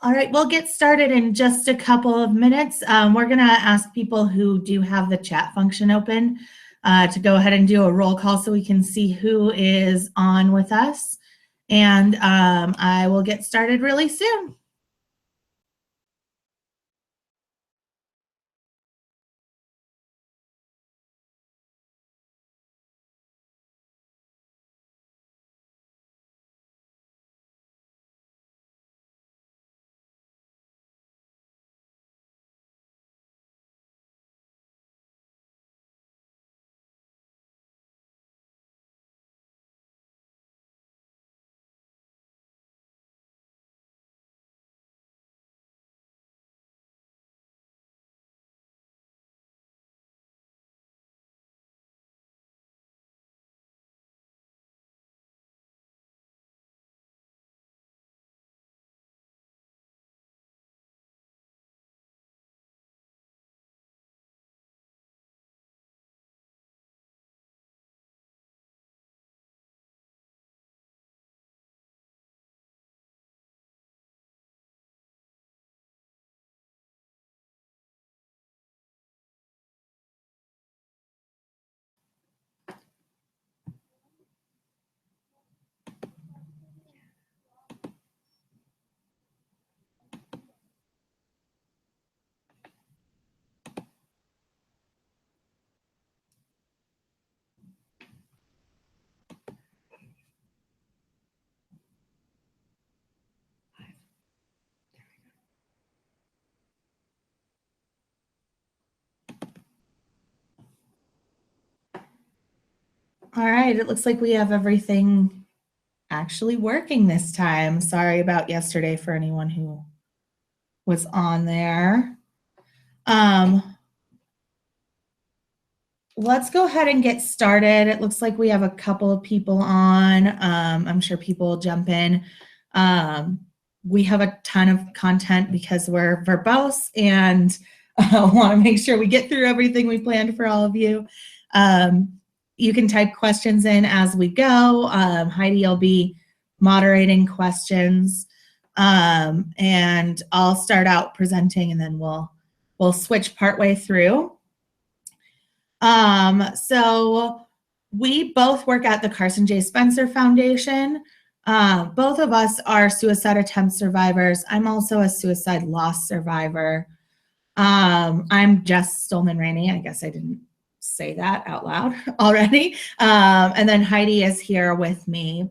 All right, we'll get started in just a couple of minutes. We're going to ask people who do have the chat function open to go ahead and do a roll call so we can see who is on with us. And I will get started really soon. All right, it looks like we have everything actually working this time. Sorry about yesterday for anyone who was on there. Let's go ahead and get started. It looks like we have a couple of people on. I'm sure people will jump in. We have a ton of content because we're verbose and want to make sure we get through everything we planned for all of you. You can type questions in as we go. Heidi will be moderating questions, and I'll start out presenting, and then we'll switch partway through. So we both work at the Carson J. Spencer Foundation. Both of us are suicide attempt survivors. I'm also a suicide loss survivor. I'm Jess Stohlmann-Rainey. I guess I didn't say that out loud already. And then Heidi is here with me.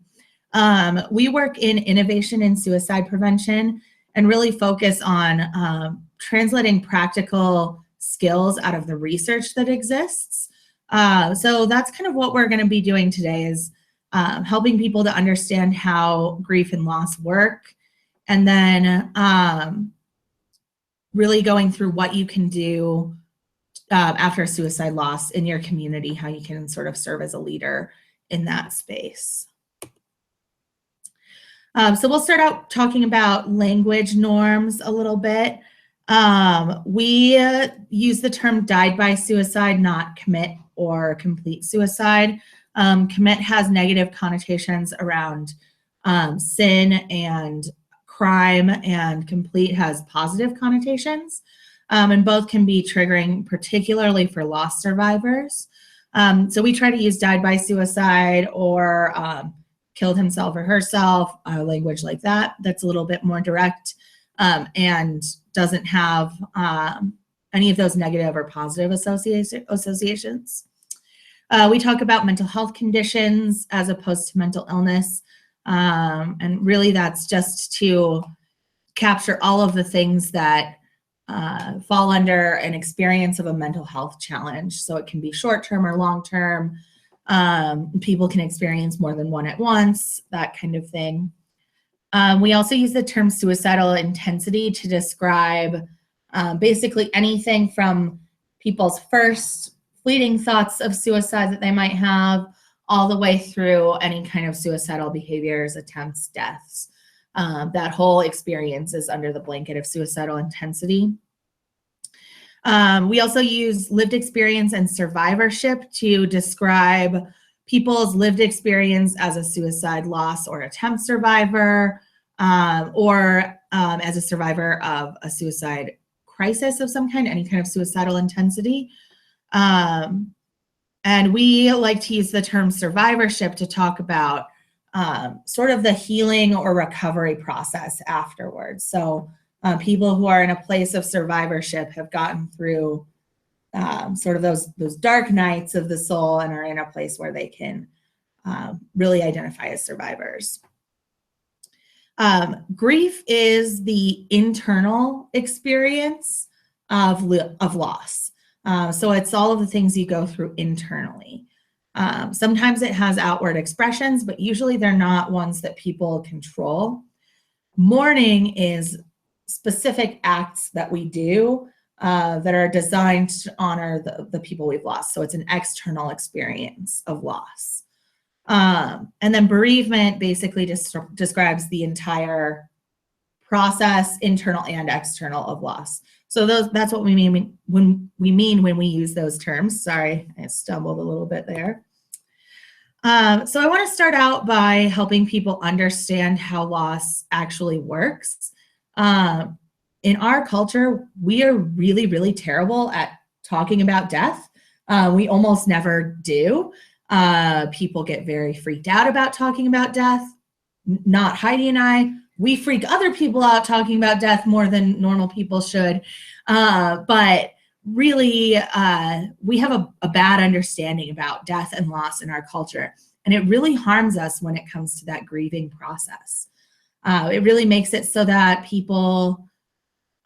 We work in innovation in suicide prevention and really focus on translating practical skills out of the research that exists. So that's kind of what we're going to be doing today, is helping people to understand how grief and loss work, and then really going through what you can do after a suicide loss in your community, how you can sort of serve as a leader in that space. So we'll start out talking about language norms a little bit. We use the term died by suicide, not commit or complete suicide. Commit has negative connotations around sin and crime, and complete has positive connotations. And both can be triggering, particularly for loss survivors. So we try to use died by suicide or killed himself or herself, language like that. That's a little bit more direct and doesn't have any of those negative or positive associations. We talk about mental health conditions as opposed to mental illness. And really that's just to capture all of the things that fall under an experience of a mental health challenge. So it can be short-term or long-term. People can experience more than one at once, that kind of thing. We also use the term suicidal intensity to describe basically anything from people's first fleeting thoughts of suicide that they might have, all the way through any kind of suicidal behaviors, attempts, deaths. That whole experience is under the blanket of suicidal intensity. We also use lived experience and survivorship to describe people's lived experience as a suicide loss or attempt survivor, or as a survivor of a suicide crisis of some kind, any kind of suicidal intensity. And we like to use the term survivorship to talk about sort of the healing or recovery process afterwards. So people who are in a place of survivorship have gotten through sort of those dark nights of the soul and are in a place where they can really identify as survivors. Grief is the internal experience of loss. So it's all of the things you go through internally. Sometimes it has outward expressions, but usually they're not ones that people control. Mourning is specific acts that we do that are designed to honor the people we've lost. So it's an external experience of loss. And then bereavement basically just describes the entire process, internal and external, of loss. So that's what we mean when we use those terms. Sorry, I stumbled a little bit there. So I want to start out by helping people understand how loss actually works. In our culture, we are really, really terrible at talking about death. We almost never do. People get very freaked out about talking about death. Not Heidi and I. We freak other people out talking about death more than normal people should. But really, we have a bad understanding about death and loss in our culture. And it really harms us when it comes to that grieving process. It really makes it so that people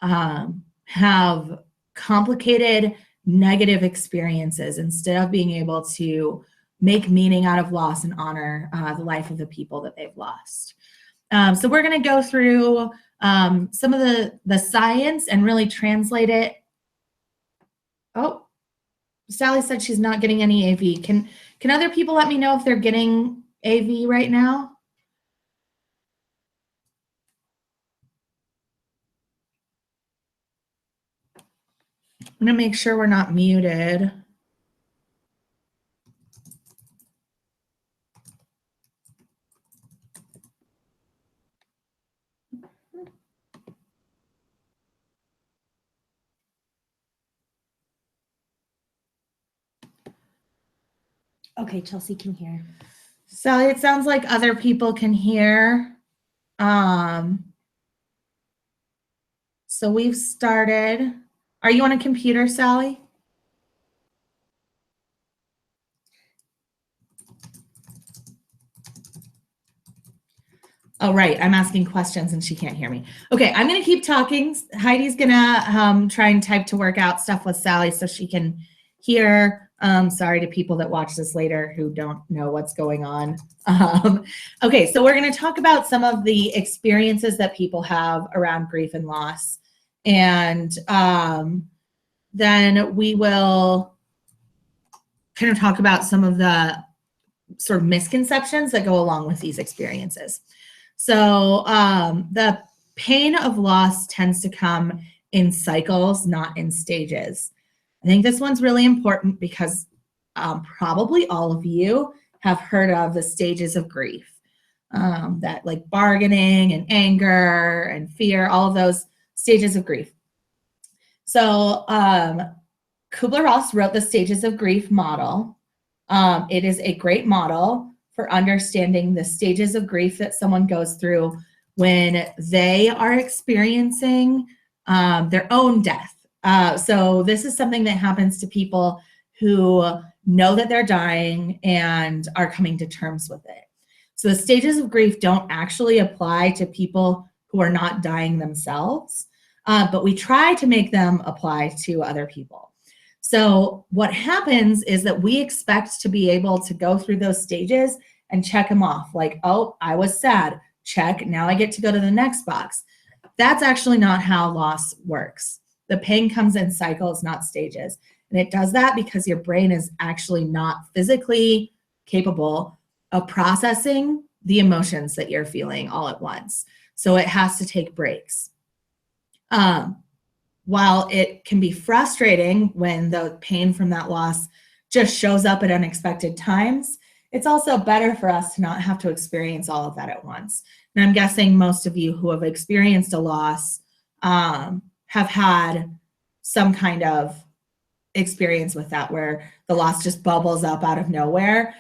have complicated negative experiences instead of being able to make meaning out of loss and honor the life of the people that they've lost. So we're going to go through some of the science and really translate it. Oh, Sally said she's not getting any AV. Can other people let me know if they're getting AV right now? I'm going to make sure we're not muted. Okay, Chelsea can hear. Sally, it sounds like other people can hear. So we've started. Are you on a computer, Sally? Oh, right. I'm asking questions and she can't hear me. Okay, I'm going to keep talking. Heidi's going to try and type to work out stuff with Sally so she can hear. Sorry to people that watch this later who don't know what's going on. Okay, so we're going to talk about some of the experiences that people have around grief and loss. And then we will kind of talk about some of the sort of misconceptions that go along with these experiences. So the pain of loss tends to come in cycles, not in stages. I think this one's really important because probably all of you have heard of the stages of grief, that like bargaining and anger and fear, all of those stages of grief. So Kubler-Ross wrote the stages of grief model. It is a great model for understanding the stages of grief that someone goes through when they are experiencing their own death. So this is something that happens to people who know that they're dying and are coming to terms with it. So the stages of grief don't actually apply to people who are not dying themselves, but we try to make them apply to other people. So what happens is that we expect to be able to go through those stages and check them off. Like, oh, I was sad. Check. Now I get to go to the next box. That's actually not how loss works. The pain comes in cycles, not stages. And it does that because your brain is actually not physically capable of processing the emotions that you're feeling all at once. So it has to take breaks. While it can be frustrating when the pain from that loss just shows up at unexpected times, it's also better for us to not have to experience all of that at once. And I'm guessing most of you who have experienced a loss have had some kind of experience with that, where the loss just bubbles up out of nowhere.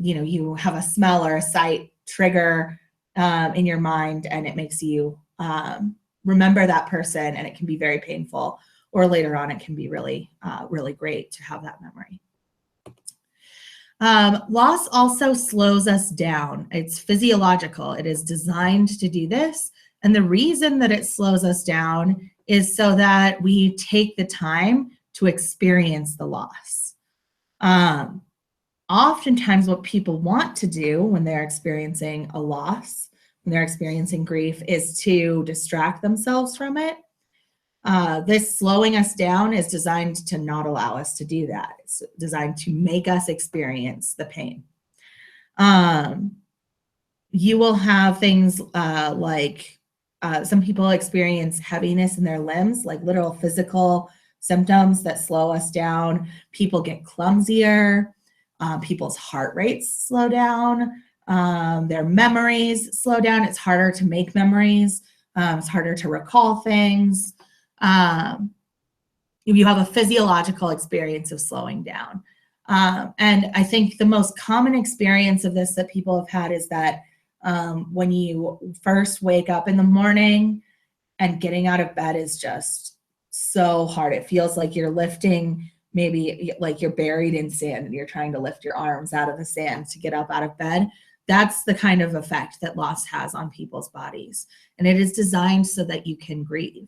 You have a smell or a sight trigger in your mind, and it makes you remember that person, and it can be very painful. Or later on, it can be really, really great to have that memory. Loss also slows us down. It's physiological. It is designed to do this. And the reason that it slows us down is so that we take the time to experience the loss. Oftentimes what people want to do when they're experiencing a loss, when they're experiencing grief, is to distract themselves from it. This slowing us down is designed to not allow us to do that. It's designed to make us experience the pain. You will have things like some people experience heaviness in their limbs, like literal physical symptoms that slow us down. People get clumsier. People's heart rates slow down. Their memories slow down. It's harder to make memories. It's harder to recall things. You have a physiological experience of slowing down. And I think the most common experience of this that people have had is that when you first wake up in the morning and getting out of bed is just so hard. It feels like you're lifting, maybe like you're buried in sand and you're trying to lift your arms out of the sand to get up out of bed. That's the kind of effect that loss has on people's bodies. And it is designed so that you can grieve.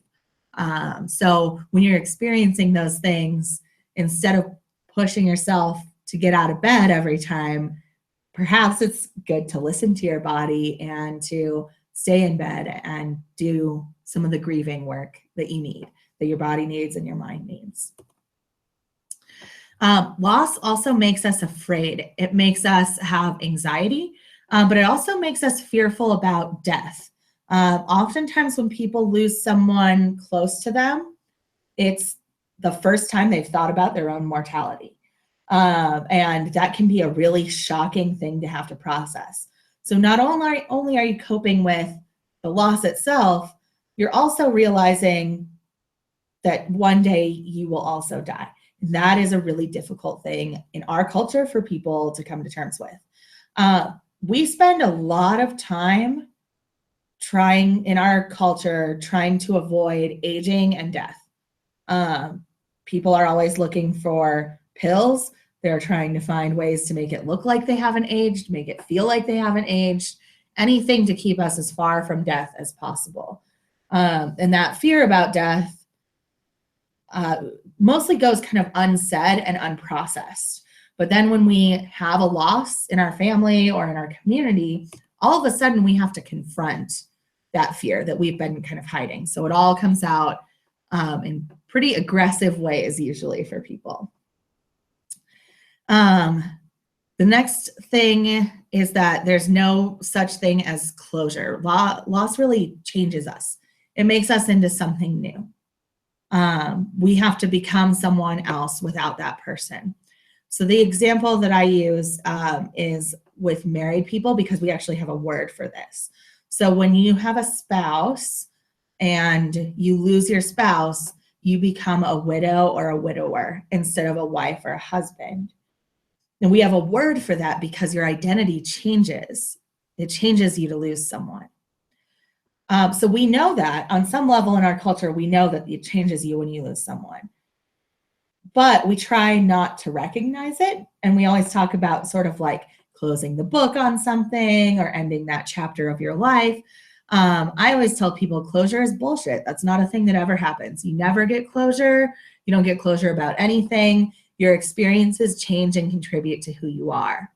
So when you're experiencing those things, instead of pushing yourself to get out of bed every time, perhaps it's good to listen to your body and to stay in bed and do some of the grieving work that you need, that your body needs and your mind needs. Loss also makes us afraid. It makes us have anxiety, but it also makes us fearful about death. Oftentimes when people lose someone close to them, it's the first time they've thought about their own mortality. And that can be a really shocking thing to have to process. So not only are you coping with the loss itself, you're also realizing that one day you will also die. That is a really difficult thing in our culture for people to come to terms with. We spend a lot of time in our culture trying to avoid aging and death. People are always looking for pills. They're trying to find ways to make it look like they haven't aged, make it feel like they haven't aged, anything to keep us as far from death as possible. And that fear about death mostly goes kind of unsaid and unprocessed. But then when we have a loss in our family or in our community, all of a sudden we have to confront that fear that we've been kind of hiding. So it all comes out in pretty aggressive ways usually for people. The next thing is that there's no such thing as closure. Loss really changes us. It makes us into something new. We have to become someone else without that person. So the example that I use is with married people, because we actually have a word for this. So when you have a spouse and you lose your spouse, you become a widow or a widower instead of a wife or a husband. And we have a word for that because your identity changes. It changes you to lose someone. So we know that on some level in our culture, we know that it changes you when you lose someone. But we try not to recognize it. And we always talk about sort of like closing the book on something or ending that chapter of your life. I always tell people closure is bullshit. That's not a thing that ever happens. You never get closure. You don't get closure about anything. Your experiences change and contribute to who you are.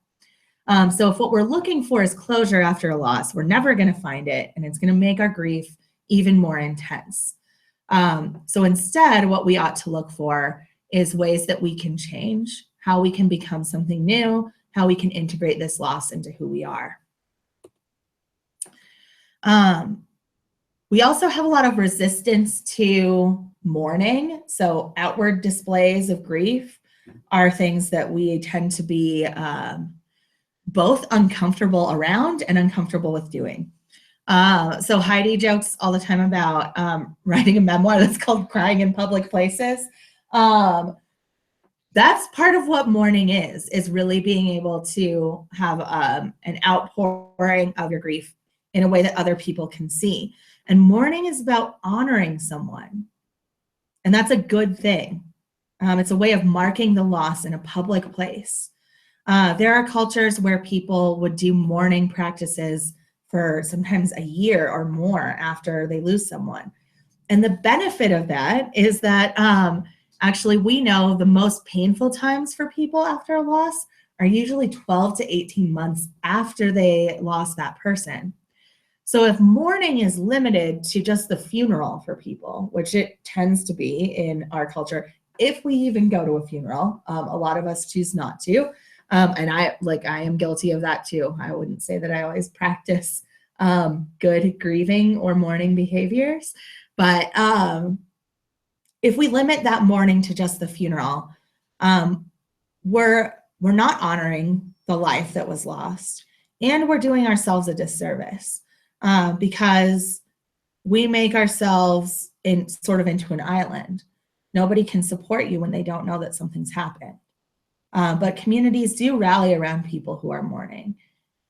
So if what we're looking for is closure after a loss, we're never going to find it, and it's going to make our grief even more intense. So instead, what we ought to look for is ways that we can change, how we can become something new, how we can integrate this loss into who we are. We also have a lot of resistance to mourning. So outward displays of grief are things that we tend to be both uncomfortable around and uncomfortable with doing. So Heidi jokes all the time about writing a memoir that's called Crying in Public Places. That's part of what mourning is really being able to have an outpouring of your grief in a way that other people can see. And mourning is about honoring someone. And that's a good thing. It's a way of marking the loss in a public place. There are cultures where people would do mourning practices for sometimes a year or more after they lose someone. And the benefit of that is that actually we know the most painful times for people after a loss are usually 12 to 18 months after they lost that person. So if mourning is limited to just the funeral for people, which it tends to be in our culture, if we even go to a funeral, a lot of us choose not to. And I am guilty of that too. I wouldn't say that I always practice good grieving or mourning behaviors, but if we limit that mourning to just the funeral, we're not honoring the life that was lost, and we're doing ourselves a disservice because we make ourselves into an island. Nobody can support you when they don't know that something's happened. But communities do rally around people who are mourning.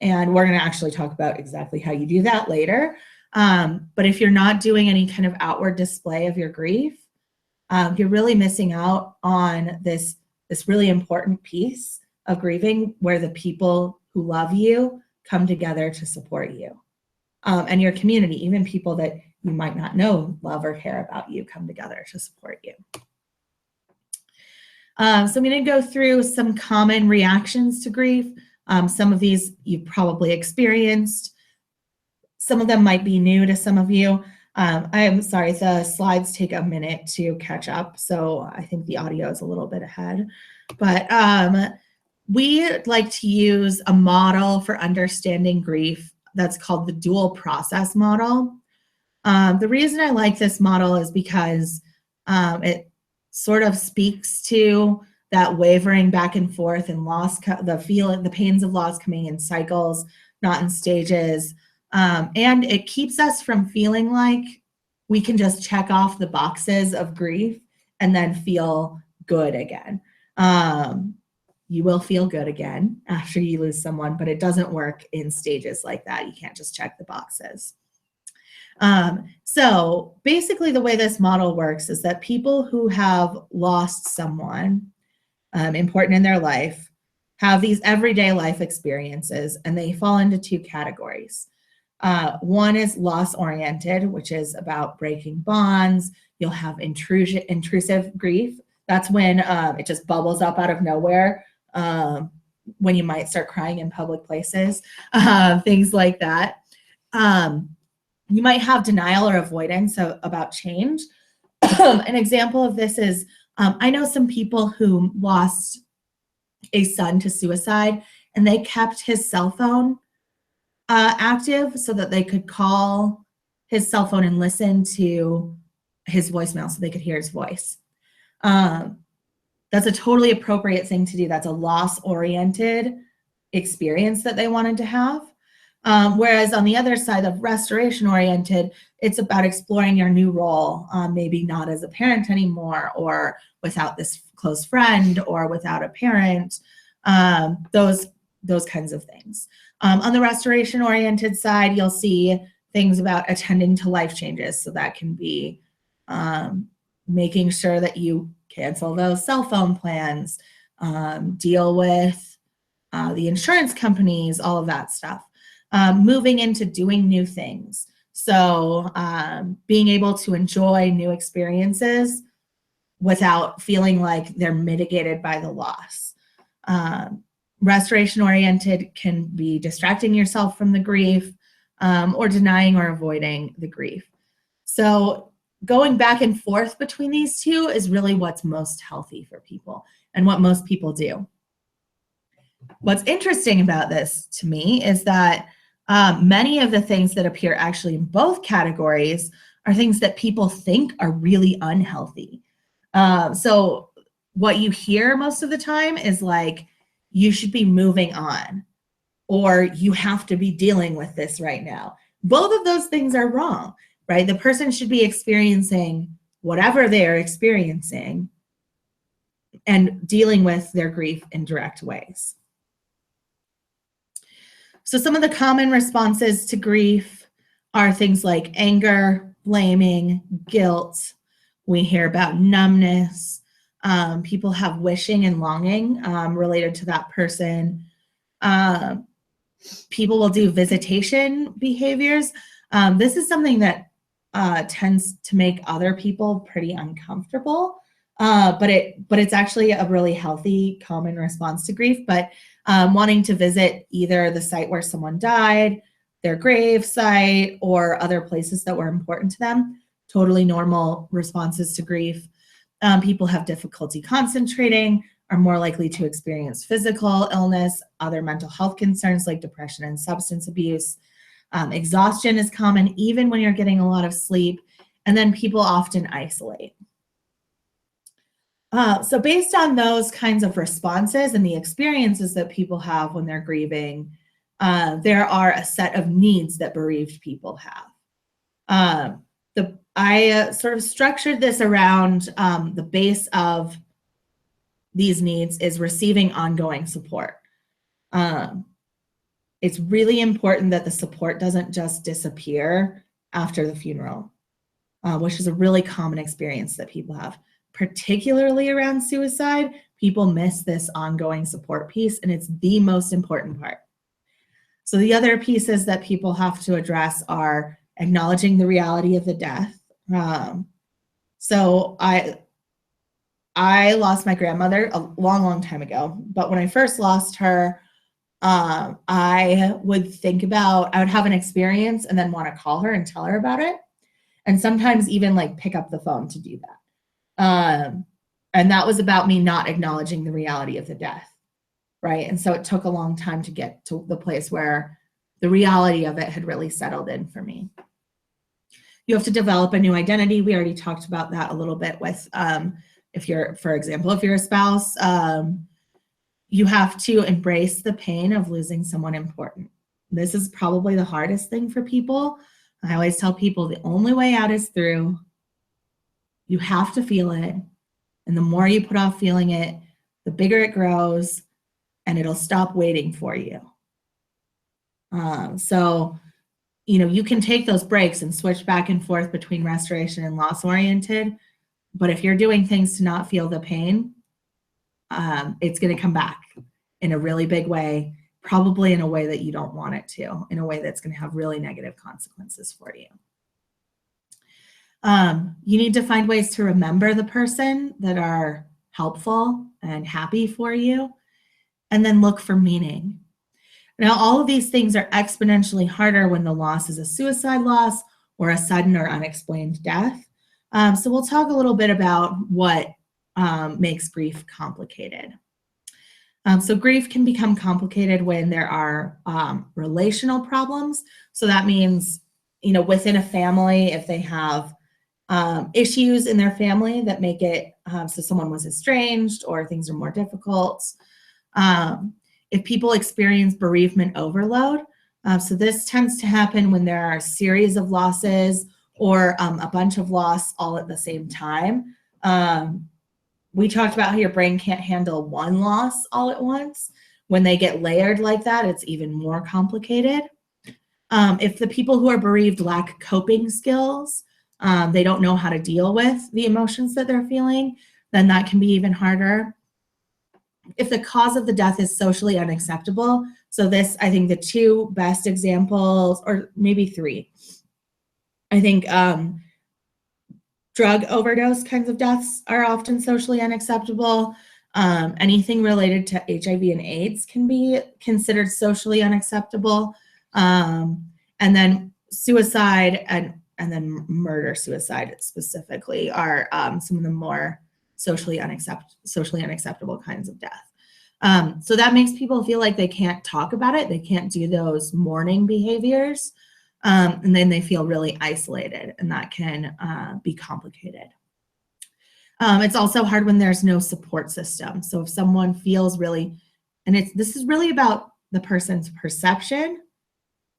And we're going to actually talk about exactly how you do that later. But if you're not doing any kind of outward display of your grief, you're really missing out on this really important piece of grieving where the people who love you come together to support you. And your community, even people that you might not know, love or care about you, come together to support you. So I'm going to go through some common reactions to grief. Some of these you've probably experienced. Some of them might be new to some of you. I'm sorry, the slides take a minute to catch up, so I think the audio is a little bit ahead. But we like to use a model for understanding grief that's called the dual process model. The reason I like this model is because it sort of speaks to that wavering back and forth and loss, the pains of loss coming in cycles, not in stages. And it keeps us from feeling like we can just check off the boxes of grief and then feel good again. You will feel good again after you lose someone, but it doesn't work in stages like that. You can't just check the boxes. So basically the way this model works is that people who have lost someone important in their life have these everyday life experiences, and they fall into two categories. One is loss-oriented, which is about breaking bonds. You'll have intrusive grief. That's when it just bubbles up out of nowhere, when you might start crying in public places, things like that. You might have denial or avoidance about change. An example of this is, I know some people who lost a son to suicide, and they kept his cell phone active so that they could call his cell phone and listen to his voicemail so they could hear his voice. That's a totally appropriate thing to do. That's a loss-oriented experience that they wanted to have. Whereas on the other side of restoration-oriented, it's about exploring your new role, maybe not as a parent anymore, or without this close friend, or without a parent, those kinds of things. On the restoration-oriented side, you'll see things about attending to life changes. So that can be making sure that you cancel those cell phone plans, deal with the insurance companies, all of that stuff. Moving into doing new things. So being able to enjoy new experiences without feeling like they're mitigated by the loss. Restoration-oriented can be distracting yourself from the grief, or denying or avoiding the grief. So going back and forth between these two is really what's most healthy for people and what most people do. What's interesting about this to me is that many of the things that appear actually in both categories are things that people think are really unhealthy. So what you hear most of the time is like, you should be moving on. or you have to be dealing with this right now. Both of those things are wrong, right? The person should be experiencing whatever they're experiencing and dealing with their grief in direct ways. So some of the common responses to grief are things like anger, blaming, guilt. We hear about numbness. People have wishing and longing related to that person. People will do visitation behaviors. This is something that tends to make other people pretty uncomfortable, but it's actually a really healthy, common response to grief. But wanting to visit either the site where someone died, their grave site, or other places that were important to them, totally normal responses to grief. People have difficulty concentrating, are more likely to experience physical illness, other mental health concerns like depression and substance abuse. Exhaustion is common even when you're getting a lot of sleep, and then people often isolate. So based on those kinds of responses and the experiences that people have when they're grieving, there are a set of needs that bereaved people have. I sort of structured this around the base of these needs is receiving ongoing support. It's really important that the support doesn't just disappear after the funeral, which is a really common experience that people have, particularly around suicide. People miss this ongoing support piece, and it's the most important part. So the other pieces that people have to address are acknowledging the reality of the death. So I lost my grandmother a long, long time ago, but when I first lost her, I would have an experience and then want to call her and tell her about it. And sometimes even like pick up the phone to do that. And that was about me not acknowledging the reality of the death, right? And so it took a long time to get to the place where the reality of it had really settled in for me. You have to develop a new identity. We already talked about that a little bit with, for example, if you're a spouse, you have to embrace the pain of losing someone important. This is probably the hardest thing for people. I always tell people the only way out is through. You have to feel it. And the more you put off feeling it, the bigger it grows and it'll stop waiting for you. So, you can take those breaks and switch back and forth between restoration and loss oriented. But if you're doing things to not feel the pain, it's going to come back in a really big way, probably in a way that you don't want it to, in a way that's going to have really negative consequences for you. You need to find ways to remember the person that are helpful and happy for you, and then look for meaning. Now, all of these things are exponentially harder when the loss is a suicide loss or a sudden or unexplained death. So we'll talk a little bit about what makes grief complicated. So grief can become complicated when there are relational problems. So that means, within a family, if they have issues in their family that make it so someone was estranged or things are more difficult. If people experience bereavement overload, so this tends to happen when there are a series of losses or a bunch of loss all at the same time. We talked about how your brain can't handle one loss all at once. When they get layered like that, it's even more complicated. If the people who are bereaved lack coping skills, they don't know how to deal with the emotions that they're feeling, then that can be even harder. If the cause of the death is socially unacceptable, so this, I think the two best examples, or maybe three, I think drug overdose kinds of deaths are often socially unacceptable. Anything related to HIV and AIDS can be considered socially unacceptable. And then suicide and then murder-suicide specifically are some of the more socially unacceptable kinds of death. So that makes people feel like they can't talk about it. They can't do those mourning behaviors. And then they feel really isolated, and that can be complicated. It's also hard when there's no support system. So if someone feels really, and this is really about the person's perception,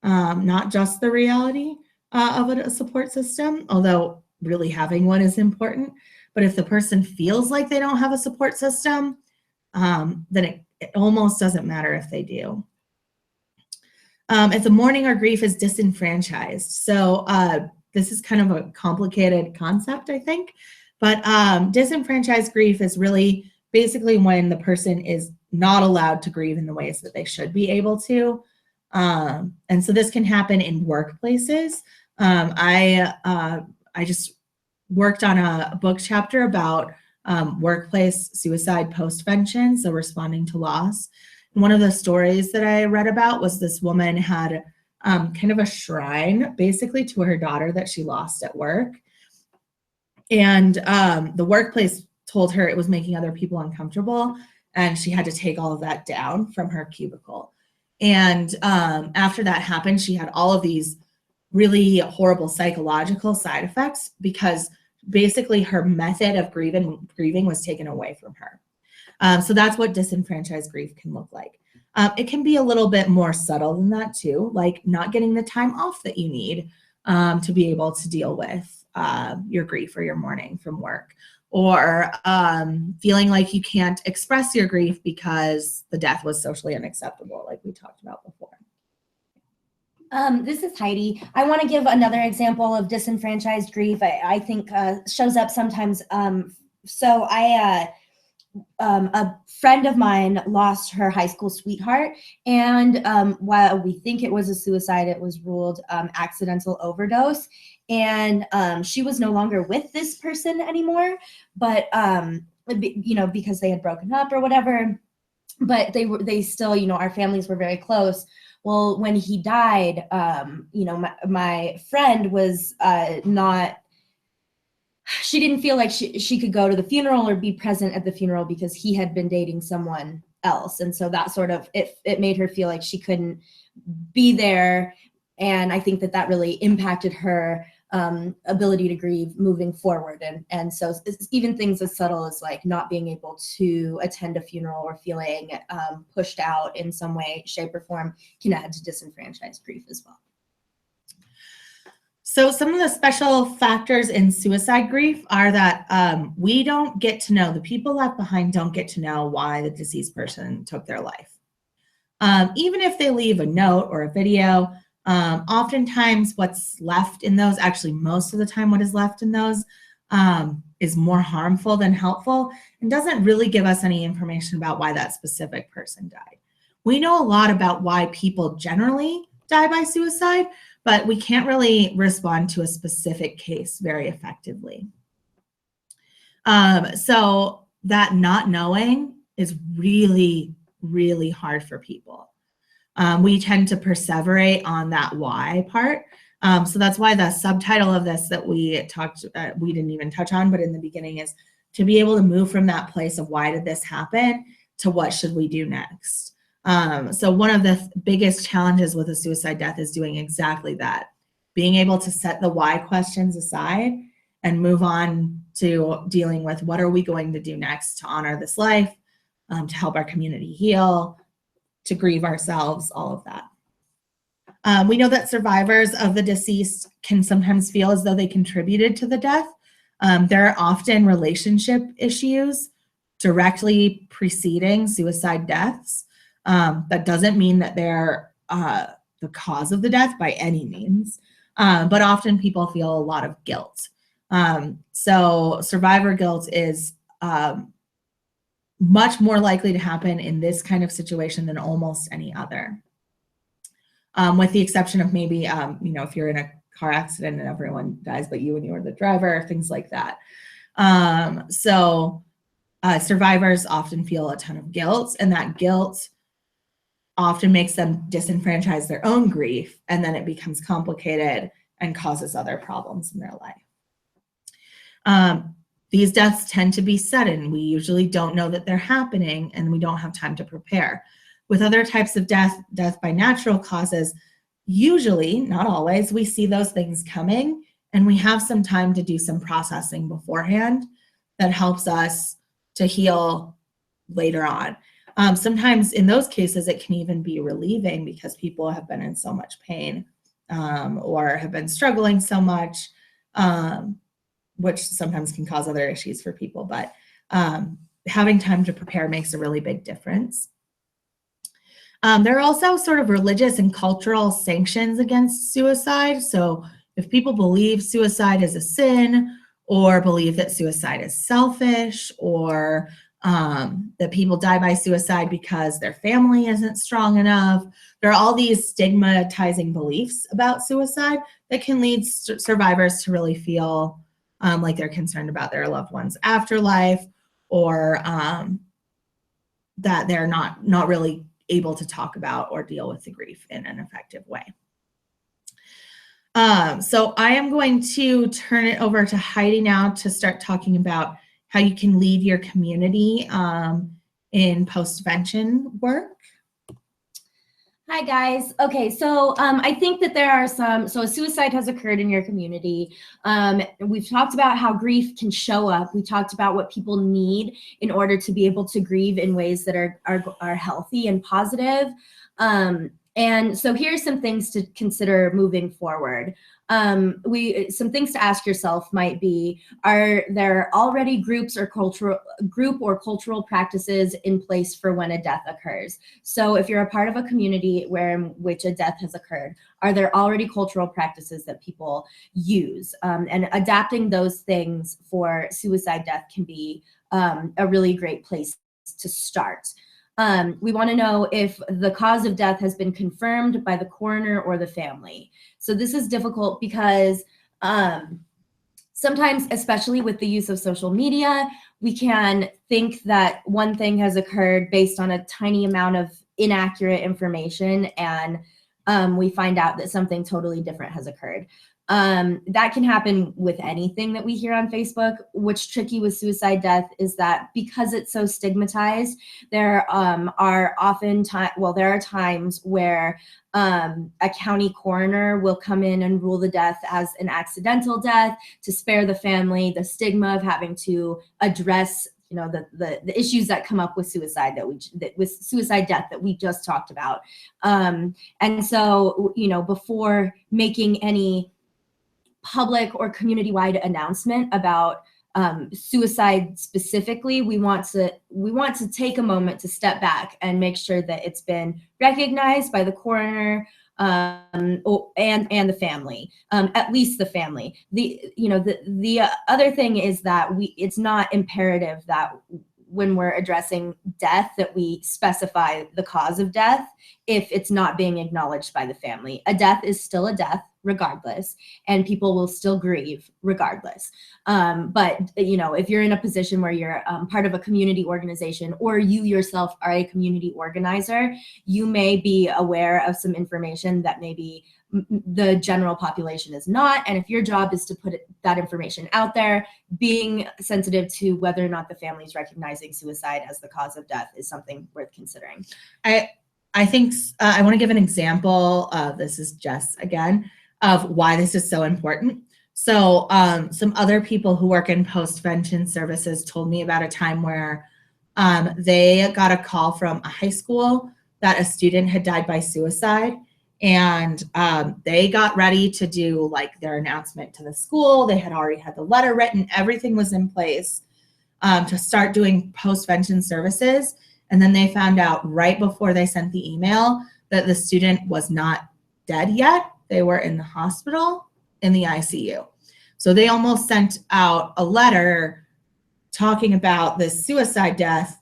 not just the reality of a support system, although really having one is important. But if the person feels like they don't have a support system, then it almost doesn't matter if they do. If the mourning or grief is disenfranchised. So this is kind of a complicated concept, I think. But disenfranchised grief is really basically when the person is not allowed to grieve in the ways that they should be able to. And so this can happen in workplaces. I just worked on a book chapter about workplace suicide postvention, so responding to loss. And one of the stories that I read about was this woman had kind of a shrine basically to her daughter that she lost at work. And the workplace told her it was making other people uncomfortable, and she had to take all of that down from her cubicle. And after that happened, she had all of these really horrible psychological side effects because basically her method of grieving was taken away from her. So that's what disenfranchised grief can look like. It can be a little bit more subtle than that too, like not getting the time off that you need to be able to deal with your grief or your mourning from work, or feeling like you can't express your grief because the death was socially unacceptable, like we talked about before. This is Heidi. I want to give another example of disenfranchised grief. I think shows up sometimes. So a friend of mine lost her high school sweetheart, and while we think it was a suicide, it was ruled accidental overdose. And she was no longer with this person anymore, but because they had broken up or whatever. But they still, our families were very close. Well, when he died, my friend was she didn't feel like she could go to the funeral or be present at the funeral because he had been dating someone else. And so that sort of, it made her feel like she couldn't be there. And I think that really impacted her ability to grieve moving forward. And so it's even things as subtle as like not being able to attend a funeral or feeling pushed out in some way, shape, or form can add to disenfranchised grief as well. So some of the special factors in suicide grief are that we don't get to know, the people left behind don't get to know why the deceased person took their life. Even if they leave a note or a video, oftentimes what's left in those, actually most of the time what is left in those is more harmful than helpful and doesn't really give us any information about why that specific person died. We know a lot about why people generally die by suicide, but we can't really respond to a specific case very effectively. So that not knowing is really, really hard for people. We tend to perseverate on that why part. So that's why the subtitle of this that we didn't even touch on, but in the beginning, is to be able to move from that place of why did this happen to what should we do next. So one of the biggest challenges with a suicide death is doing exactly that, being able to set the why questions aside and move on to dealing with what are we going to do next to honor this life, to help our community heal, to grieve ourselves, all of that. We know that survivors of the deceased can sometimes feel as though they contributed to the death. There are often relationship issues directly preceding suicide deaths. That doesn't mean that they're the cause of the death by any means, but often people feel a lot of guilt. So survivor guilt is much more likely to happen in this kind of situation than almost any other, with the exception of maybe, if you're in a car accident and everyone dies but you and you are the driver, things like that. So survivors often feel a ton of guilt, and that guilt often makes them disenfranchise their own grief, and then it becomes complicated and causes other problems in their life. These deaths tend to be sudden. We usually don't know that they're happening, and we don't have time to prepare. With other types of death by natural causes, usually, not always, we see those things coming, and we have some time to do some processing beforehand that helps us to heal later on. Sometimes in those cases, it can even be relieving because people have been in so much pain or have been struggling so much, which sometimes can cause other issues for people. But having time to prepare makes a really big difference. There are also sort of religious and cultural sanctions against suicide. So if people believe suicide is a sin, or believe that suicide is selfish, or that people die by suicide because their family isn't strong enough, there are all these stigmatizing beliefs about suicide that can lead survivors to really feel like they're concerned about their loved one's afterlife, or that they're not really able to talk about or deal with the grief in an effective way. So I am going to turn it over to Heidi now to start talking about how you can lead your community in postvention work. Hi guys. Okay, so I think that there are so a suicide has occurred in your community. We've talked about how grief can show up. We talked about what people need in order to be able to grieve in ways that are healthy and positive. And so here's some things to consider moving forward. Some things to ask yourself might be, are there already group or cultural practices in place for when a death occurs? So if you're a part of a community in which a death has occurred, are there already cultural practices that people use? And adapting those things for suicide death can be a really great place to start. We want to know if the cause of death has been confirmed by the coroner or the family. So this is difficult because sometimes, especially with the use of social media, we can think that one thing has occurred based on a tiny amount of inaccurate information, and we find out that something totally different has occurred. That can happen with anything that we hear on Facebook. What's tricky with suicide death is that because it's so stigmatized, there are times where a county coroner will come in and rule the death as an accidental death to spare the family the stigma of having to address the issues that come up with suicide with suicide death that we just talked about. And so, before making any public or community-wide announcement about suicide specifically, we want to take a moment to step back and make sure that it's been recognized by the coroner and the family, at least the family. The other thing is that it's not imperative that when we're addressing death that we specify the cause of death if it's not being acknowledged by the family. A death is still a death regardless, and people will still grieve regardless. But if you're in a position where you're part of a community organization, or you yourself are a community organizer, you may be aware of some information that maybe the general population is not. And if your job is to put that information out there, being sensitive to whether or not the family is recognizing suicide as the cause of death is something worth considering. I think I want to give an example. This is Jess again, of why this is so important. So some other people who work in postvention services told me about a time where they got a call from a high school that a student had died by suicide. And they got ready to do their announcement to the school. They had already had the letter written. Everything was in place to start doing postvention services. And then they found out right before they sent the email that the student was not dead yet. They were in the hospital in the ICU. So they almost sent out a letter talking about this suicide death,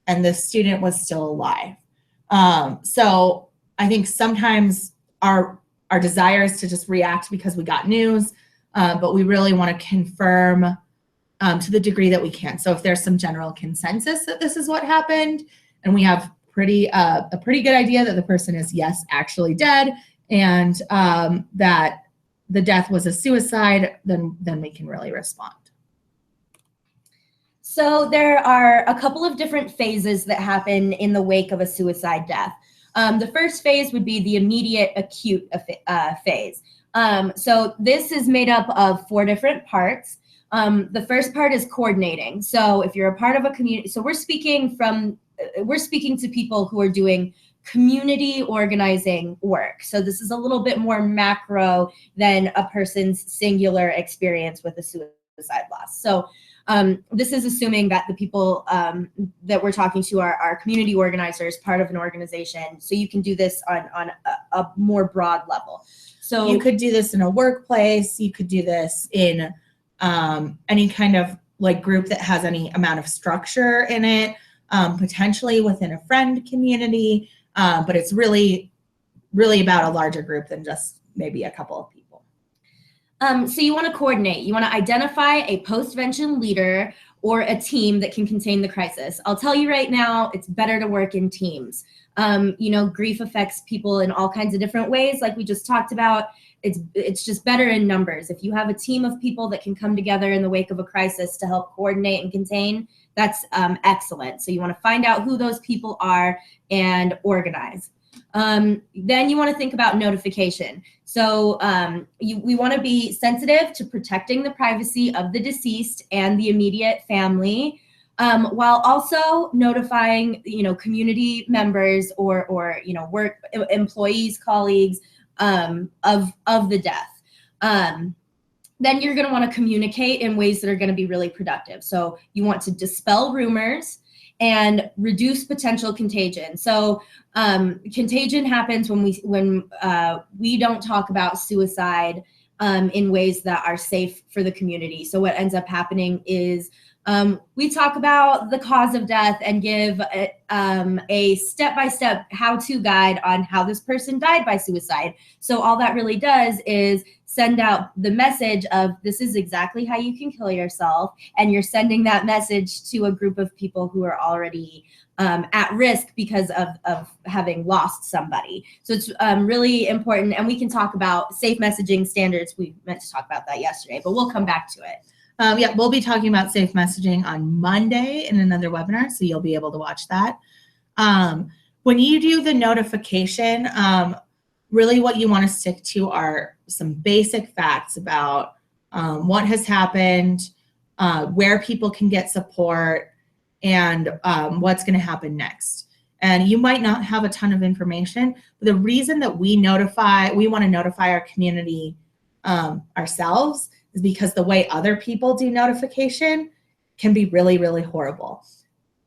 and the student was still alive. So I think sometimes our desire is to just react because we got news, but we really want to confirm to the degree that we can. So if there's some general consensus that this is what happened, and we have a pretty good idea that the person is, yes, actually dead, and that the death was a suicide, then we can really respond. So there are a couple of different phases that happen in the wake of a suicide death. The first phase would be the immediate acute phase. So this is made up of 4 different parts. The first part is coordinating. So if you're a part of a community, so we're speaking from we're speaking to people who are doing community organizing work. So this is a little bit more macro than a person's singular experience with a suicide loss. So this is assuming that the people that we're talking to are community organizers, part of an organization. So you can do this on a more broad level. So you could do this in a workplace. You could do this in any kind of like group that has any amount of structure in it, potentially within a friend community. But it's really, really about a larger group than just maybe a couple of people. So you want to coordinate. You want to identify a post-vention leader or a team that can contain the crisis. I'll tell you right now, it's better to work in teams. Grief affects people in all kinds of different ways, like we just talked about. It's just better in numbers. If you have a team of people that can come together in the wake of a crisis to help coordinate and contain, that's excellent. So you want to find out who those people are and organize. Then you want to think about notification. So we want to be sensitive to protecting the privacy of the deceased and the immediate family, while also notifying, community members or work employees, colleagues of the death. Then you're going to want to communicate in ways that are going to be really productive. So you want to dispel rumors and reduce potential contagion. So contagion happens when we don't talk about suicide in ways that are safe for the community. So what ends up happening is we talk about the cause of death and give a step-by-step how-to guide on how this person died by suicide. So all that really does is send out the message of this is exactly how you can kill yourself, and you're sending that message to a group of people who are already at risk because of having lost somebody. So it's really important, and we can talk about safe messaging standards. We meant to talk about that yesterday, but we'll come back to it. We'll be talking about safe messaging on Monday in another webinar, so you'll be able to watch that. When you do the notification, really what you want to stick to are some basic facts about what has happened, where people can get support, and what's going to happen next. And you might not have a ton of information, but the reason that we want to notify our community ourselves is because the way other people do notification can be really, really horrible.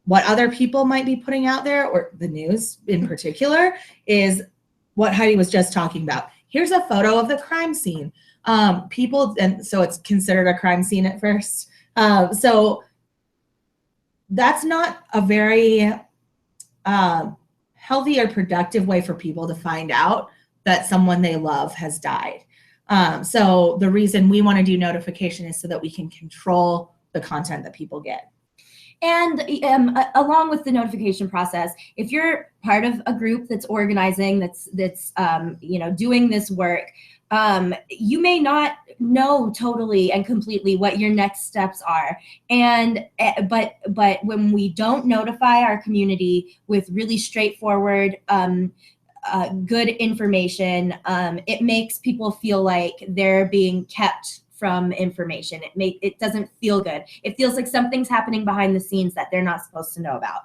What other people might be putting out there, or the news in particular, is what Heidi was just talking about. Here's a photo of the crime scene. And so it's considered a crime scene at first. So that's not a very healthy or productive way for people to find out that someone they love has died. So the reason we want to do notification is so that we can control the content that people get. And along with the notification process, if you're part of a group that's organizing, that's doing this work, you may not know totally and completely what your next steps are. But when we don't notify our community with really straightforward, good information, it makes people feel like they're being kept from information. It doesn't feel good. It feels like something's happening behind the scenes that they're not supposed to know about.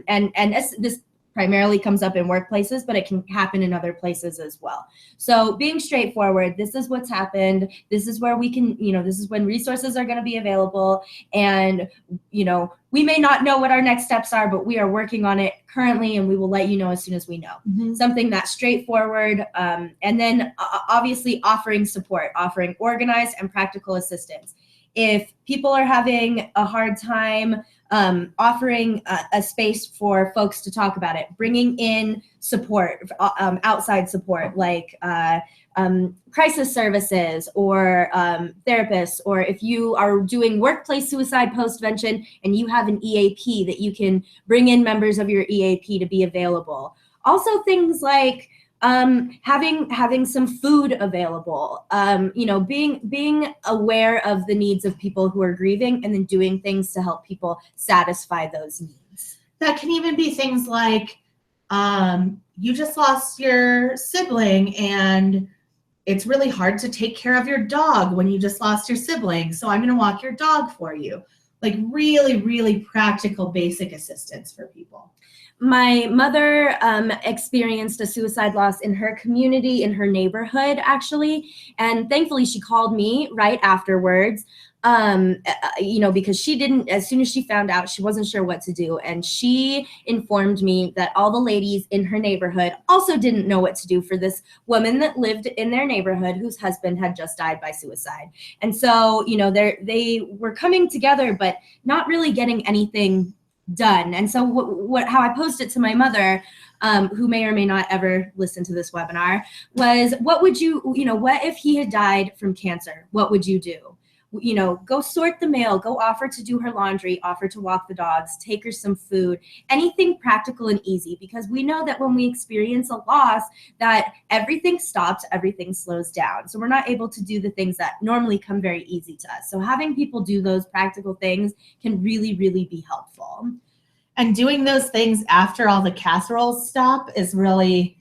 And this primarily comes up in workplaces, but it can happen in other places as well. So being straightforward, this is what's happened. This is where we can, this is when resources are going to be available. And, we may not know what our next steps are, but we are working on it currently, and we will let you know as soon as we know. Mm-hmm. Something that's straightforward. And then obviously offering support, offering organized and practical assistance. If people are having a hard time, offering a space for folks to talk about it, bringing in support, outside support, like crisis services or therapists, or if you are doing workplace suicide postvention and you have an EAP, that you can bring in members of your EAP to be available. Also things like having some food available, being aware of the needs of people who are grieving, and then doing things to help people satisfy those needs. That can even be things like you just lost your sibling, and it's really hard to take care of your dog when you just lost your sibling, so I'm going to walk your dog for you. like really, really practical, basic assistance for people? My mother experienced a suicide loss in her community, in her neighborhood, actually. And thankfully, she called me right afterwards, because she didn't, as soon as she found out, she wasn't sure what to do. And she informed me that all the ladies in her neighborhood also didn't know what to do for this woman that lived in their neighborhood whose husband had just died by suicide. And so, they were coming together, but not really getting anything done. And so how I posed it to my mother, who may or may not ever listen to this webinar, was what if he had died from cancer? What would you do? Go sort the mail, go offer to do her laundry, offer to walk the dogs, take her some food, anything practical and easy, because we know that when we experience a loss, that everything stops, everything slows down. So we're not able to do the things that normally come very easy to us. So having people do those practical things can really, really be helpful. And doing those things after all the casseroles stop is really,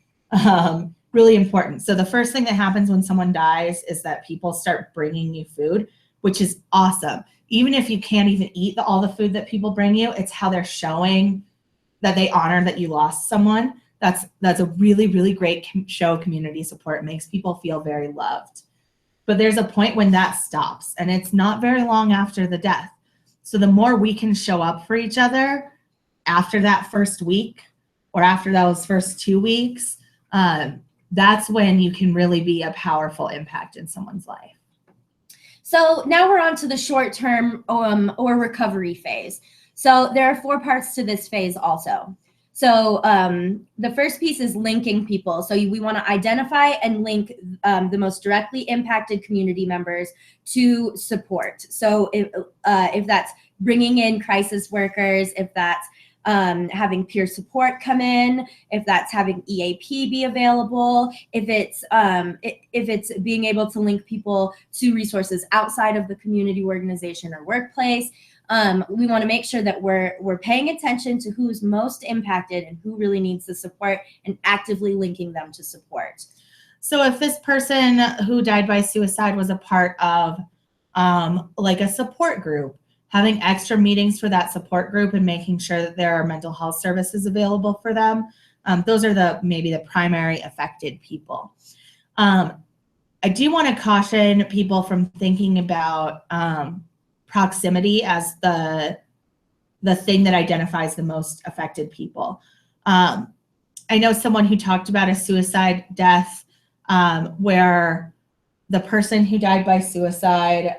really important. So the first thing that happens when someone dies is that people start bringing you food, which is awesome. Even if you can't even eat all the food that people bring you, it's how they're showing that they honor that you lost someone. That's a really, really great show of community support. It makes people feel very loved. But there's a point when that stops, and it's not very long after the death. So the more we can show up for each other after that first week or after those first 2 weeks, that's when you can really be a powerful impact in someone's life. So now we're on to the short-term or recovery phase. So there are 4 parts to this phase also. So the first piece is linking people. So we want to identify and link the most directly impacted community members to support. So if that's bringing in crisis workers, if that's having peer support come in, if that's having EAP be available, if it's being able to link people to resources outside of the community organization or workplace, we want to make sure that we're paying attention to who's most impacted and who really needs the support and actively linking them to support. So if this person who died by suicide was a part of like a support group, having extra meetings for that support group and making sure that there are mental health services available for them. Those are maybe the primary affected people. I do want to caution people from thinking about proximity as the thing that identifies the most affected people. I know someone who talked about a suicide death where the person who died by suicide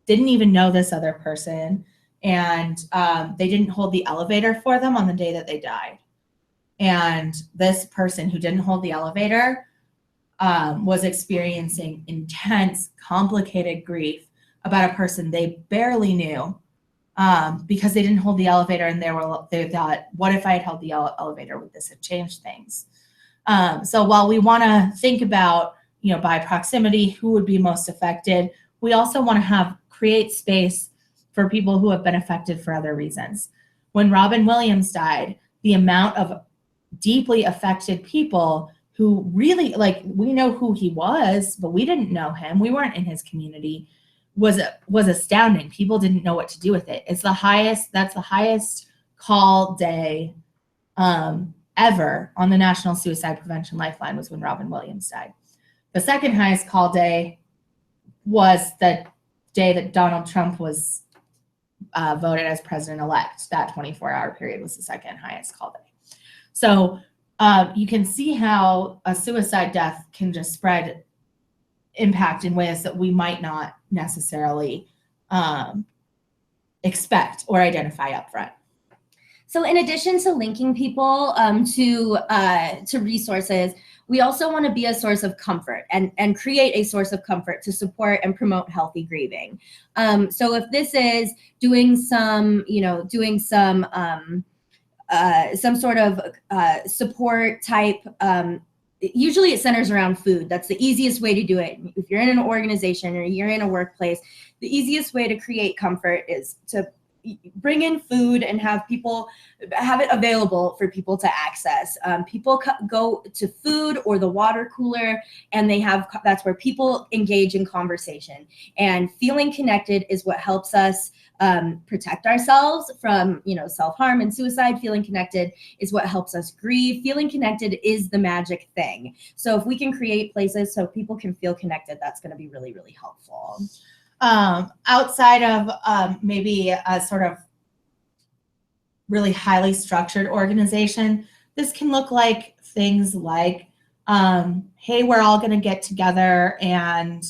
didn't even know this other person, and they didn't hold the elevator for them on the day that they died. And this person who didn't hold the elevator was experiencing intense, complicated grief about a person they barely knew because they didn't hold the elevator, and they thought, what if I had held the elevator? Would this have changed things? So while we want to think about, by proximity, who would be most affected, we also want to create space for people who have been affected for other reasons. When Robin Williams died, the amount of deeply affected people who really, we know who he was, but we didn't know him. We weren't in his community, was astounding. People didn't know what to do with it. That's the highest call day ever on the National Suicide Prevention Lifeline, was when Robin Williams died. The second highest call day was the day that Donald Trump was voted as president-elect. That 24-hour period was the second highest call day. So you can see how a suicide death can just spread impact in ways that we might not necessarily expect or identify up front. So in addition to linking people to resources, we also want to be a source of comfort and create a source of comfort to support and promote healthy grieving. So if this is doing some sort of support type, usually it centers around food. That's the easiest way to do it. If you're in an organization or you're in a workplace, the easiest way to create comfort is to bring in food and have people have it available for people to access. People go to food or the water cooler, and that's where people engage in conversation. And feeling connected is what helps us protect ourselves from, self-harm and suicide. Feeling connected is what helps us grieve. Feeling connected is the magic thing. So if we can create places so people can feel connected, that's going to be really, really helpful. Outside of maybe a sort of really highly structured organization, this can look like things like, hey, we're all going to get together and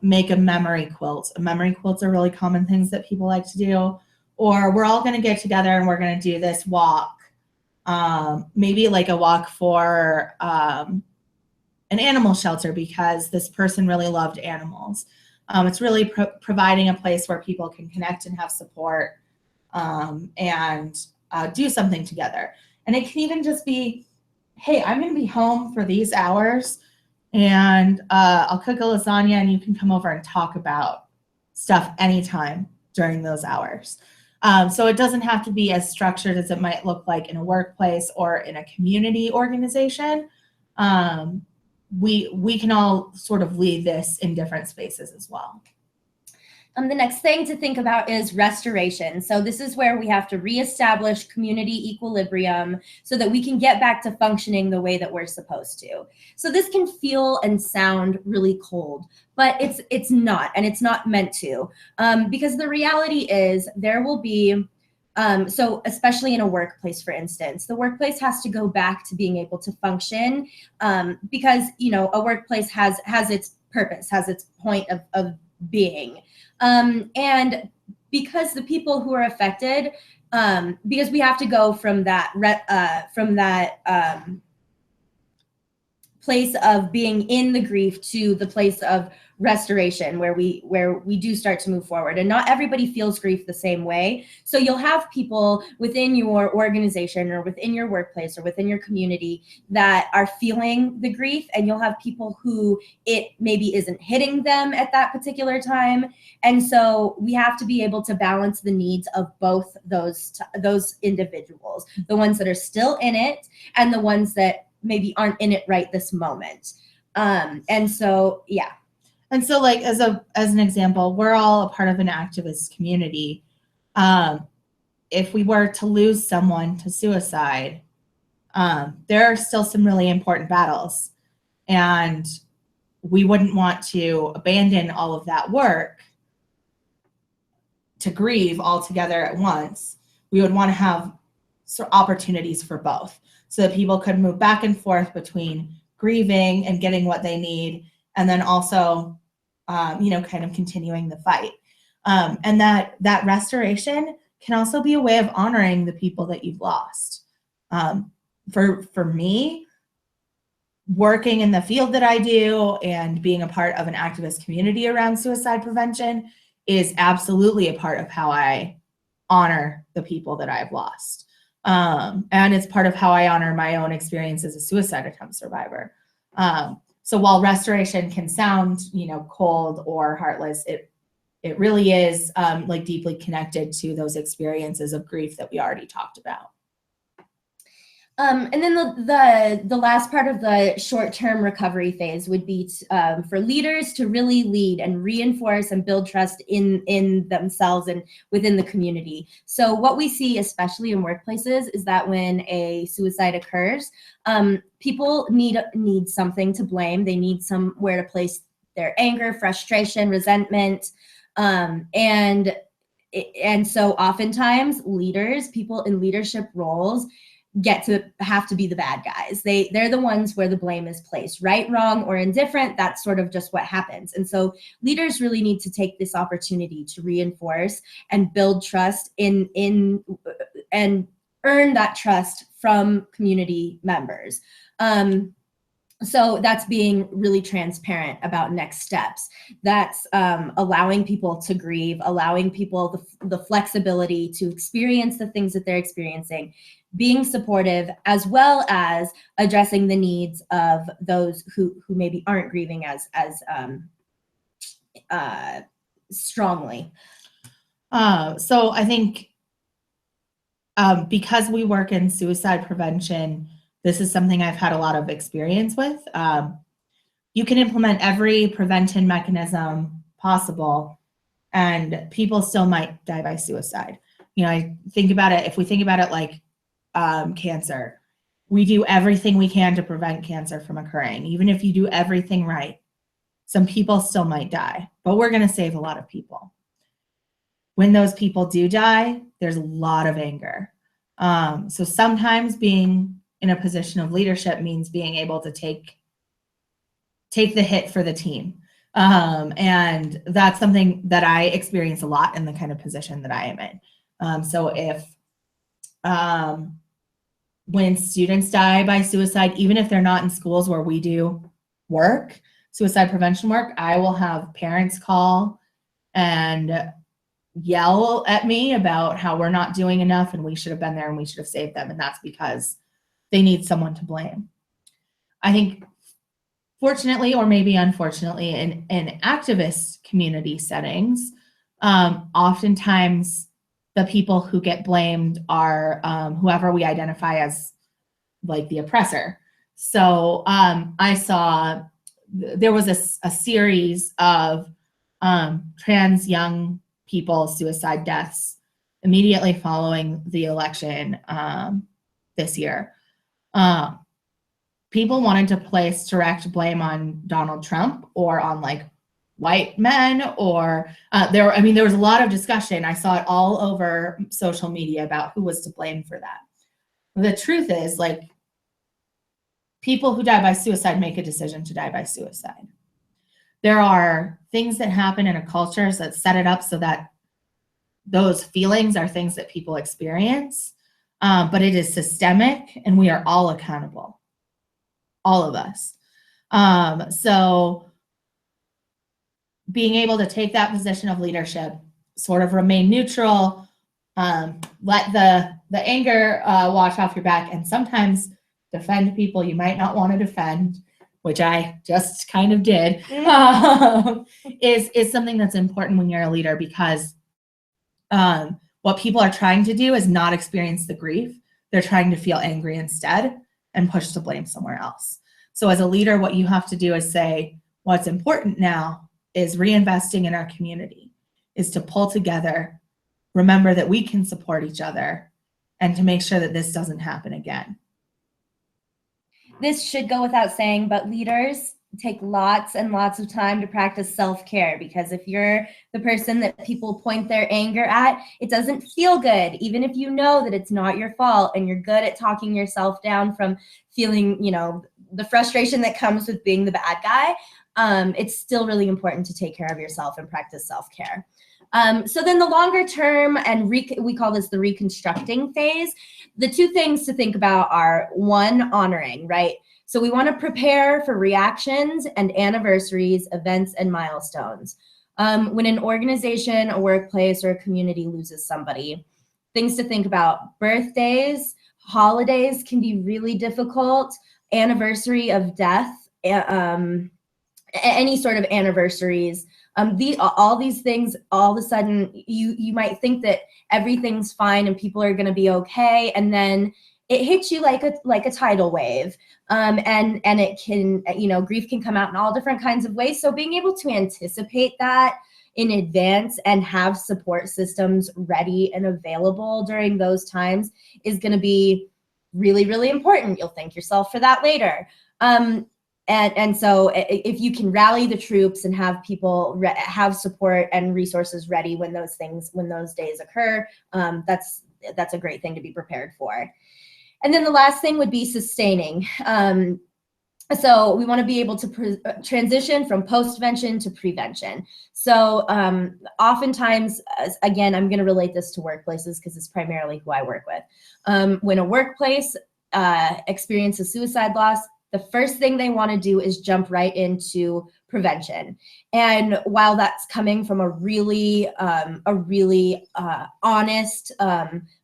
make a memory quilt. A memory quilts are really common things that people like to do. Or we're all going to get together and we're going to do this walk. Maybe like a walk for an animal shelter because this person really loved animals. It's really providing a place where people can connect and have support and do something together. And it can even just be, hey, I'm going to be home for these hours and I'll cook a lasagna and you can come over and talk about stuff anytime during those hours. So it doesn't have to be as structured as it might look like in a workplace or in a community organization. We can all sort of lead this in different spaces as well. The next thing to think about is restoration. So this is where we have to reestablish community equilibrium so that we can get back to functioning the way that we're supposed to. So this can feel and sound really cold, but it's not, and it's not meant to, because the reality is there will be, so especially in a workplace, for instance, the workplace has to go back to being able to function because, a workplace has its purpose, has its point of being. And because the people who are affected, because we have to go from that place of being in the grief to the place of restoration where we do start to move forward, and not everybody feels grief the same way. So you'll have people within your organization or within your workplace or within your community that are feeling the grief, and you'll have people who it maybe isn't hitting them at that particular time. And so we have to be able to balance the needs of both those individuals, the ones that are still in it and the ones that maybe aren't in it right this moment. And so, yeah. And so, like, as an example, we're all a part of an activist community. If we were to lose someone to suicide, there are still some really important battles. And we wouldn't want to abandon all of that work to grieve all together at once. We would want to have opportunities for both so that people could move back and forth between grieving and getting what they need, and then also, kind of continuing the fight. And that restoration can also be a way of honoring the people that you've lost. For me, working in the field that I do and being a part of an activist community around suicide prevention is absolutely a part of how I honor the people that I've lost. And it's part of how I honor my own experience as a suicide attempt survivor. So while restoration can sound, cold or heartless, it really is deeply connected to those experiences of grief that we already talked about. And then the last part of the short-term recovery phase would be for leaders to really lead and reinforce and build trust in themselves and within the community. So what we see, especially in workplaces, is that when a suicide occurs, people need something to blame. They need somewhere to place their anger, frustration, resentment, and so oftentimes leaders, people in leadership roles, have to be the bad guys. They're the ones where the blame is placed. Right, wrong, or indifferent, that's sort of just what happens. And so leaders really need to take this opportunity to reinforce and build trust in and earn that trust from community members. So that's being really transparent about next steps. That's allowing people to grieve, allowing people the flexibility to experience the things that they're experiencing, being supportive, as well as addressing the needs of those who maybe aren't grieving as strongly. So I think because we work in suicide prevention, this is something I've had a lot of experience with. You can implement every prevention mechanism possible, and people still might die by suicide. I think about it, if we think about it like cancer, we do everything we can to prevent cancer from occurring. Even if you do everything right, some people still might die, but we're going to save a lot of people. When those people do die, there's a lot of anger. So sometimes being in a position of leadership means being able to take the hit for the team. And that's something that I experience a lot in the kind of position that I am in. So if when students die by suicide, even if they're not in schools where we do work, suicide prevention work, I will have parents call and yell at me about how we're not doing enough and we should have been there and we should have saved them. And that's because they need someone to blame. I think fortunately, or maybe unfortunately, in activist community settings, oftentimes the people who get blamed are whoever we identify as like the oppressor. So I saw there was a series of trans young people suicide deaths immediately following the election this year. People wanted to place direct blame on Donald Trump or on like white men, or there was a lot of discussion. I saw it all over social media about who was to blame for that. The truth is, like, people who die by suicide make a decision to die by suicide. There are things that happen in a culture that set it up so that those feelings are things that people experience, but it is systemic and we are all accountable, all of us. So being able to take that position of leadership, sort of remain neutral, let the anger wash off your back, and sometimes defend people you might not want to defend, which I just kind of did, is something that's important when you're a leader, because what people are trying to do is not experience the grief. They're trying to feel angry instead and push the blame somewhere else. So as a leader, what you have to do is say, what's important now is reinvesting in our community, is to pull together, remember that we can support each other, and to make sure that this doesn't happen again. This should go without saying, but leaders take lots and lots of time to practice self-care, because if you're the person that people point their anger at, it doesn't feel good, even if you know that it's not your fault and you're good at talking yourself down from feeling, the frustration that comes with being the bad guy. It's still really important to take care of yourself and practice self-care. So then the longer term, and we call this the reconstructing phase, the two things to think about are, one, honoring, right? So we want to prepare for reactions and anniversaries, events, and milestones. When an organization, a workplace, or a community loses somebody, things to think about: birthdays, holidays can be really difficult, anniversary of death, any sort of anniversaries. All these things, all of a sudden, you might think that everything's fine and people are going to be okay, and then it hits you like a tidal wave, and it can, grief can come out in all different kinds of ways. So being able to anticipate that in advance and have support systems ready and available during those times is going to be really, really important. You'll thank yourself for that later. And so if you can rally the troops and have people have support and resources ready when those days occur, that's a great thing to be prepared for. And then the last thing would be sustaining. So we want to be able to transition from post-vention to prevention. So oftentimes, again, I'm going to relate this to workplaces because it's primarily who I work with. When a workplace experiences suicide loss, the first thing they want to do is jump right into prevention. And while that's coming from a really honest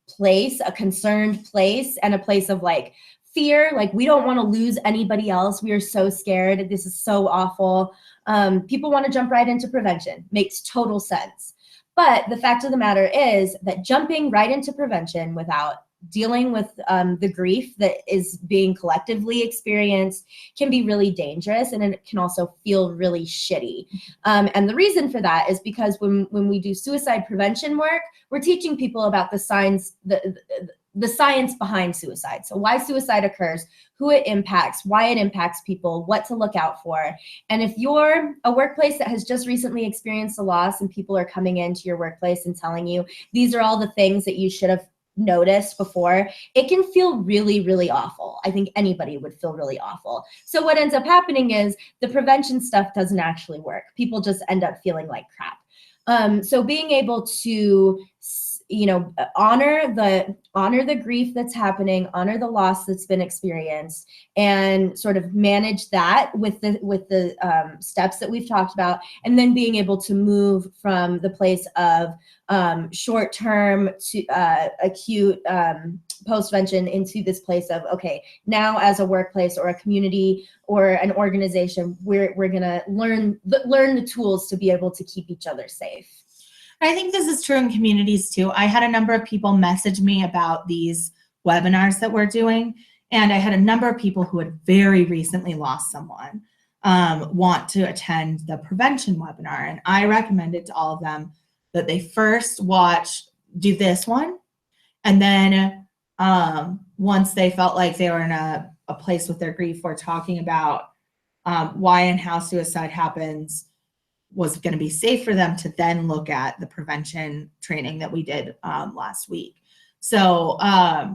place, a concerned place, and a place of like fear, like we don't want to lose anybody else. We are so scared. This is so awful. People want to jump right into prevention. Makes total sense. But the fact of the matter is that jumping right into prevention without dealing with the grief that is being collectively experienced can be really dangerous, and it can also feel really shitty. And the reason for that is because when we do suicide prevention work, we're teaching people about the signs, the science behind suicide. So why suicide occurs, who it impacts, why it impacts people, what to look out for. And if you're a workplace that has just recently experienced a loss and people are coming into your workplace and telling you these are all the things that you should have noticed before, it can feel really, really awful. I think anybody would feel really awful. So what ends up happening is the prevention stuff doesn't actually work. People just end up feeling like crap. So being able to, honor the grief that's happening, honor the loss that's been experienced, and sort of manage that with the steps that we've talked about, and then being able to move from the place of short-term to acute post-vention into this place of, okay, now as a workplace or a community or an organization, we're gonna learn the tools to be able to keep each other safe. I think this is true in communities too. I had a number of people message me about these webinars that we're doing, and I had a number of people who had very recently lost someone want to attend the prevention webinar, and I recommended to all of them that they first do this one, and then once they felt like they were in a place with their grief, we're talking about why and how suicide happens, was going to be safe for them to then look at the prevention training that we did last week. So, I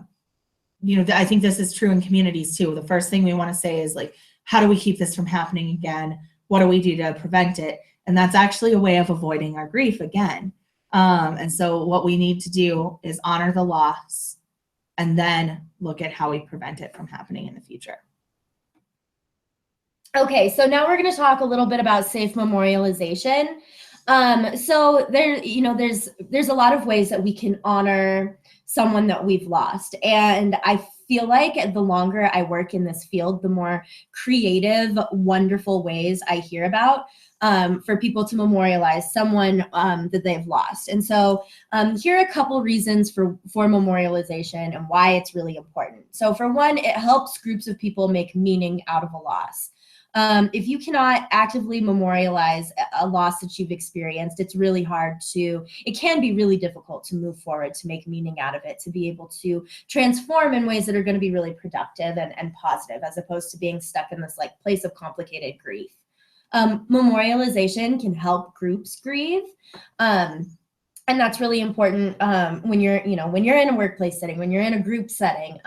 think this is true in communities too. The first thing we want to say is like, how do we keep this from happening again? What do we do to prevent it? And that's actually a way of avoiding our grief again. And so what we need to do is honor the loss and then look at how we prevent it from happening in the future. Okay, so now we're going to talk a little bit about safe memorialization. So there's a lot of ways that we can honor someone that we've lost. And I feel like the longer I work in this field, the more creative, wonderful ways I hear about for people to memorialize someone that they've lost. And so here are a couple reasons for memorialization and why it's really important. So for one, it helps groups of people make meaning out of a loss. If you cannot actively memorialize a loss that you've experienced, it can be really difficult to move forward, to make meaning out of it, to be able to transform in ways that are going to be really productive and positive, as opposed to being stuck in this like place of complicated grief. Memorialization can help groups grieve. And that's really important when you're in a workplace setting, when you're in a group setting,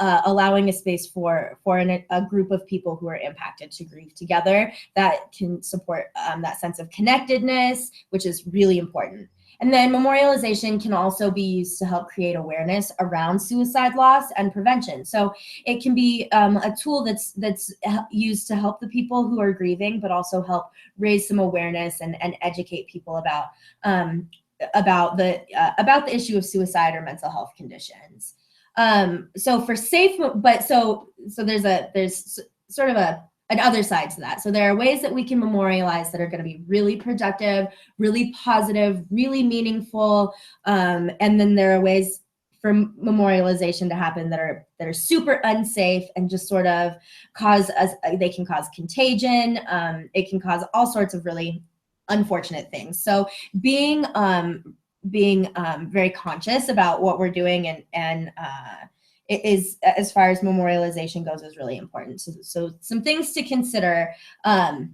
allowing a space for a group of people who are impacted to grieve together, that can support that sense of connectedness, which is really important. And then memorialization can also be used to help create awareness around suicide loss and prevention. So it can be a tool that's used to help the people who are grieving, but also help raise some awareness and educate people about the issue of suicide or mental health conditions. So for safe, but so there's sort of an other side to that. So there are ways that we can memorialize that are going to be really productive, really positive, really meaningful. And then there are ways for memorialization to happen that are super unsafe and just sort of they can cause contagion. It can cause all sorts of really unfortunate things. So being very conscious about what we're doing and it is, as far as memorialization goes, is really important. So some things to consider are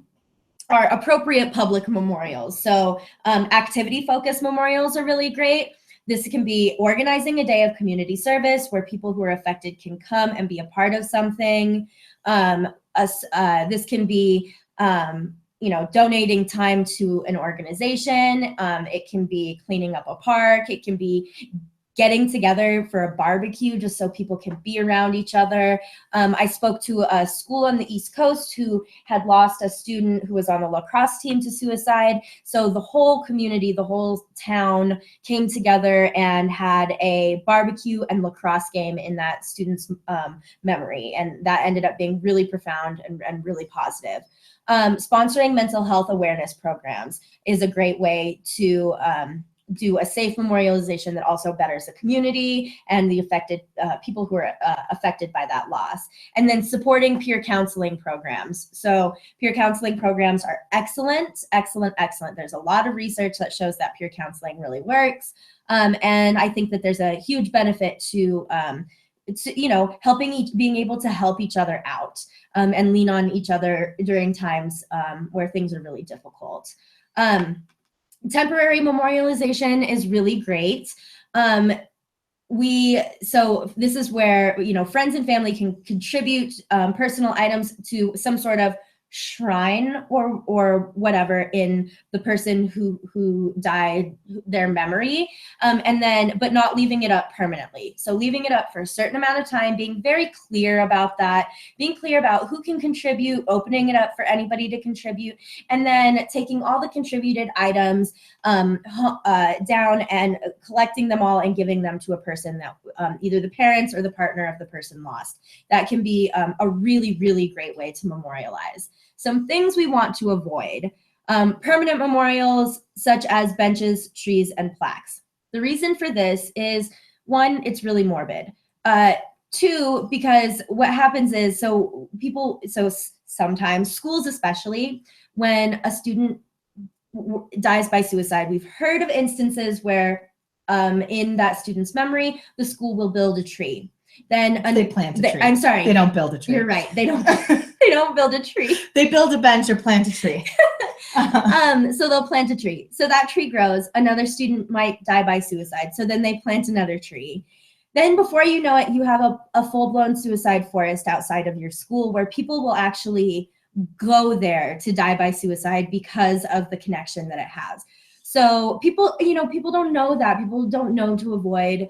appropriate public memorials. So activity-focused memorials are really great. This can be organizing a day of community service where people who are affected can come and be a part of something. This can be donating time to an organization. It can be cleaning up a park. It can be getting together for a barbecue just so people can be around each other. I spoke to a school on the East Coast who had lost a student who was on the lacrosse team to suicide. So the whole community, the whole town came together and had a barbecue and lacrosse game in that student's memory. And that ended up being really profound and really positive. Sponsoring mental health awareness programs is a great way to do a safe memorialization that also betters the community and the affected people who are affected by that loss. And then supporting peer counseling programs. So peer counseling programs are excellent, excellent, excellent. There's a lot of research that shows that peer counseling really works. And I think that there's a huge benefit to being able to help each other out and lean on each other during times where things are really difficult. Temporary memorialization is really great. So this is where, friends and family can contribute personal items to some sort of shrine or whatever in the person who died, their memory, but not leaving it up permanently. So leaving it up for a certain amount of time, being very clear about that, being clear about who can contribute, opening it up for anybody to contribute, and then taking all the contributed items down and collecting them all and giving them to a person that either the parents or the partner of the person lost. That can be a really, really great way to memorialize. Some things we want to avoid. Permanent memorials such as benches, trees, and plaques. The reason for this is, one, it's really morbid. Two, because what happens is, sometimes schools especially, when a student dies by suicide, we've heard of instances where in that student's memory, the school will build a tree. Then they plant a tree. I'm sorry. They don't build a tree. You're right. They don't. They don't build a tree. They build a bench or plant a tree. So they'll plant a tree. So that tree grows. Another student might die by suicide. So then they plant another tree. Then before you know it, you have a full-blown suicide forest outside of your school where people will actually go there to die by suicide because of the connection that it has. So people don't know that. People don't know to avoid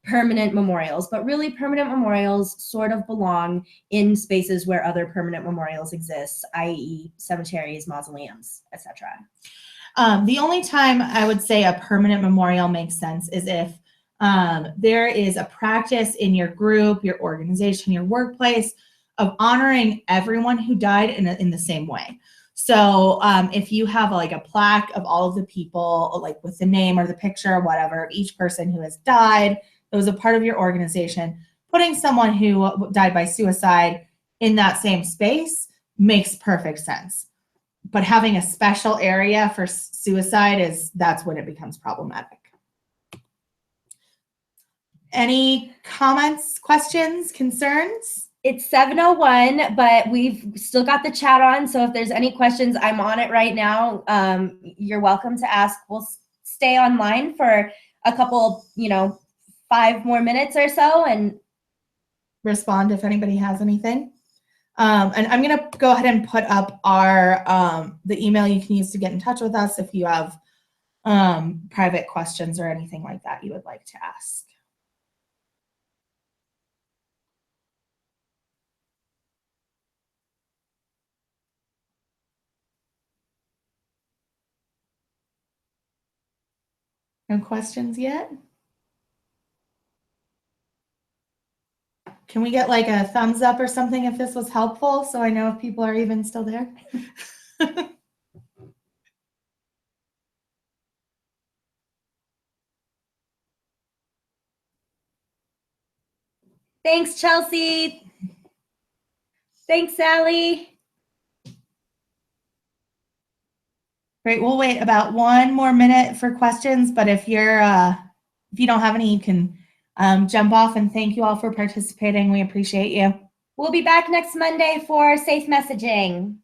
permanent memorials, but really permanent memorials sort of belong in spaces where other permanent memorials exist, i.e. cemeteries, mausoleums, etc. The only time I would say a permanent memorial makes sense is if there is a practice in your group, your organization, your workplace of honoring everyone who died in the same way. So if you have like a plaque of all of the people, like with the name or the picture or whatever of each person who has died, that was a part of your organization, putting someone who died by suicide in that same space makes perfect sense. But having a special area for suicide that's when it becomes problematic. Any comments, questions, concerns? It's 7:01, but we've still got the chat on. So if there's any questions, I'm on it right now. You're welcome to ask. We'll stay online for a couple, 5 more minutes or so and respond if anybody has anything. And I'm going to go ahead and put up the email you can use to get in touch with us if you have private questions or anything like that you would like to ask. No questions yet? Can we get like a thumbs up or something if this was helpful so I know if people are even still there? Thanks, Chelsea. Thanks, Sally. Great. We'll wait about 1 more minute for questions, but if you don't have any, you can jump off, and thank you all for participating. We appreciate you. We'll be back next Monday for safe messaging.